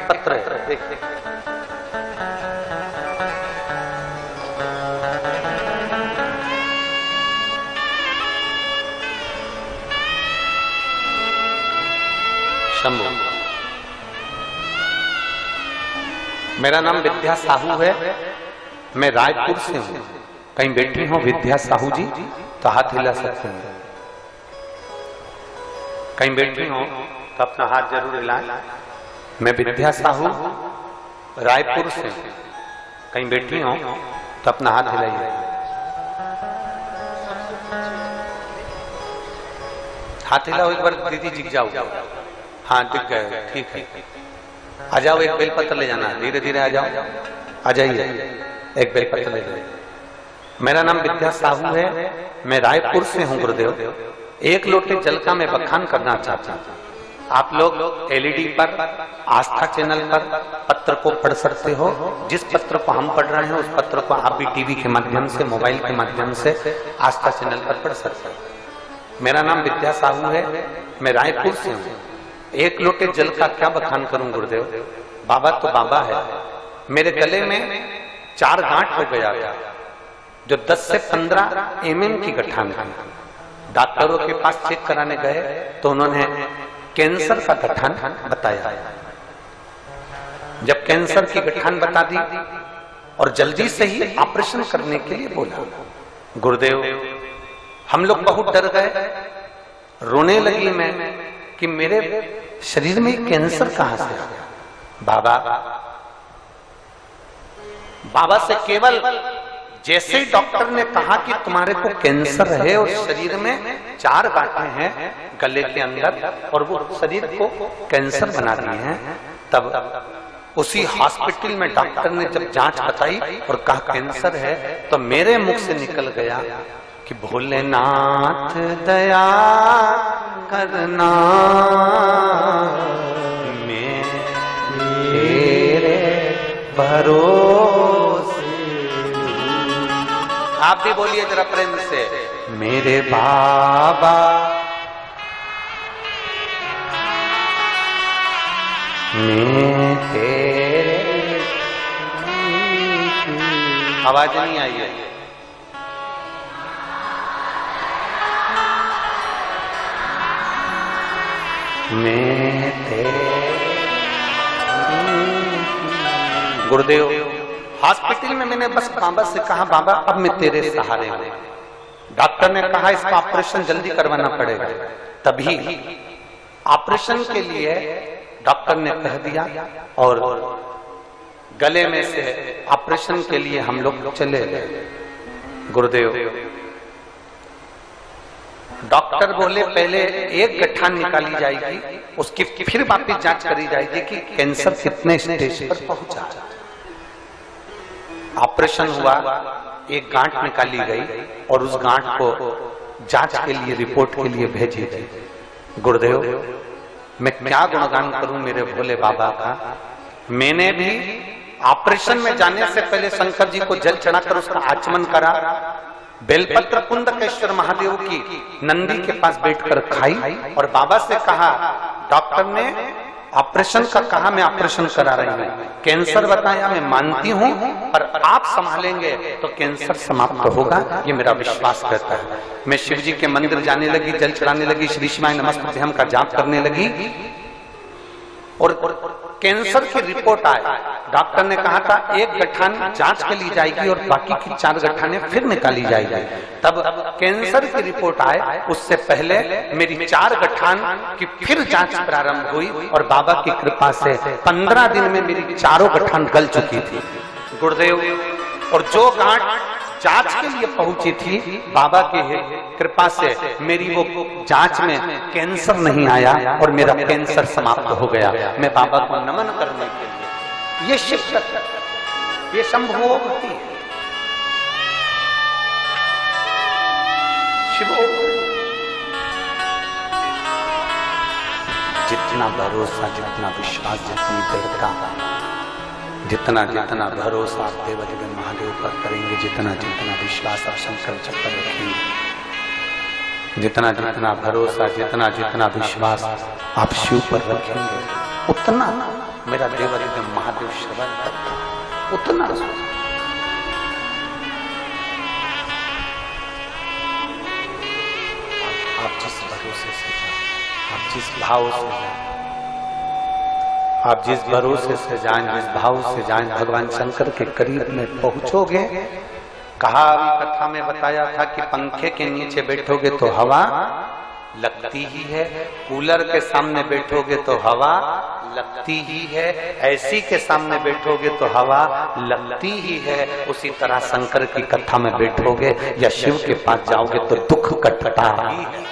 पत्र है, देखिए शंभू। मेरा नाम विद्या साहू है, मैं रायपुर से हूं। कहीं बैठी हो विद्या साहू जी तो हाथ हिला सकते हैं। कहीं बैठी हो तो अपना हाथ जरूर हिलाएं। मैं विद्या साहू रायपुर से हूं। कहीं बैठी हो तो अपना हाथ हिलाइए। हाथ हिलाओ एक बार, दीदी दिख जाओ। हाँ दिख गए, ठीक है। आ जाओ, एक बेलपत्र ले जाना, धीरे धीरे आ जाओ, आ जाइए, एक बेलपत्र ले जाइए। मेरा नाम विद्या साहू है, मैं रायपुर से हूं गुरुदेव। एक लोटे जल का मैं बखान करना चाहता हूं। आप लोग एलईडी पर, आस्था चैनल पर पत्र को पढ़ सकते हो। जिस पत्र को हम पढ़ रहे हैं उस पत्र को आप भी टीवी के माध्यम से, मोबाइल के माध्यम से आस्था चैनल पर पढ़ सकते हो। मेरा नाम विद्या साहू है, मैं रायपुर से हूं। एक लोटे जल का क्या बखान करूं गुरुदेव। बाबा तो बाबा है। मेरे गले में 4 गांठ हो गया था, जो 10 से 15 mm की गठान थी। डॉक्टरों के पास चेक कराने गए तो उन्होंने कैंसर का गठान बताया। जब कैंसर की गठान बता दी और जल्दी से ही ऑपरेशन करने के लिए बोला, गुरुदेव हम लोग बहुत डर गए। रोने लगी मैं कि मेरे शरीर में कैंसर कहां से आ गया। बाबा से केवल जैसे ही डॉक्टर ने कहा कि तुम्हारे को कैंसर है और शरीर में 4 गांठें हैं गले के अंदर और वो शरीर को कैंसर बना दिए हैं, तब उसी हॉस्पिटल में डॉक्टर ने जब जांच बताई और कहा कैंसर है, तो मेरे मुख से निकल गया कि भोलेनाथ दया करना, मेरे भरोसे। आप भी बोलिए जरा प्रेम से, मेरे बाबा मैं तेरे। आवाज नहीं आई है। मैं तेरे। गुरुदेव हॉस्पिटल में मैंने बस बाबा से कहा, बाबा अब मैं तेरे सहारे हूं। डॉक्टर ने कहा इसका ऑपरेशन जल्दी करवाना पड़ेगा। तभी ऑपरेशन के लिए डॉक्टर ने कह दिया और गले में से ऑपरेशन के लिए हम लोग चले गए। गुरुदेव डॉक्टर बोले पहले एक गठान निकाली जाएगी, उसकी फिर वापस जांच करी जाएगी कि कैंसर कितने स्टेज पर पहुंचा। ऑपरेशन हुआ, एक गांठ निकाली गई और उस गांठ को जांच के लिए, रिपोर्ट के लिए भेजी गई। गुरुदेव मैं क्या गुणगान करूं मेरे भोले बाबा का। मैंने भी ऑपरेशन में जाने से पहले शंकर जी को जल चढ़ाकर उसका आचमन करा। बेलपत्र कुंदकेश्वर महादेव की नंदी के पास बैठकर खाई और बाबा से कहा, डॉक्टर ने ऑपरेशन का कहा, मैं ऑपरेशन करा रही हूँ। कैंसर बताया, मैं मानती हूँ, पर आप संभालेंगे तो कैंसर समाप्त होगा, ये मेरा विश्वास कहता है। मैं शिव जी के मंदिर जाने लगी, जल चढ़ाने लगी, श्री शिवाय नमस्तुभ्यं का जाप करने लगी और कैंसर की रिपोर्ट आई। डॉक्टर ने कहा था एक गठान जांच के लिए जाएगी और बाकी की 4 गठाने फिर निकाली जाएगी। तब कैंसर की रिपोर्ट आए उससे पहले मेरी 4 गठान की फिर जांच प्रारंभ हुई और बाबा की कृपा से 15 दिन में मेरी 4 गठान गल चुकी थी। गुरुदेव और जो गांठ जांच के लिए पहुंची थी, बाबा की कृपा से मेरी वो जांच में कैंसर नहीं आया और मेरा कैंसर समाप्त हो गया। मैं बाबा को नमन करने के लिए, ये शिव शक्ति, ये संभोक्ति है। शिव जितना भरोसा, जितना विश्वास, जितनी दृढ़ता, जितना जितना भरोसा आप देवदेव महादेव पर करेंगे, जितना जितना विश्वास आप शंकर जी पर रखेंगे, जितना जितना भरोसा, जितना जितना विश्वास आप शिव पर रखेंगे, उतना मेरा देवादिदेव महादेव श्रवण करता, उतना सोच। आप जिस भरोसे से जाए, आप जिस भाव से जाए, आप जिस भरोसे से जाएं, जिस भाव से जाएं, भगवान शंकर के करीब में पहुंचोगे। कहा अभी कथा में बताया था कि पंखे के नीचे बैठोगे तो हवा लगती ही है, कूलर के सामने बैठोगे तो हवा लगती ही है, ऐसी के सामने बैठोगे तो हवा लगती ही है। उसी तरह शंकर की कथा में बैठोगे या शिव के पास जाओगे तो दुख कटता ही है।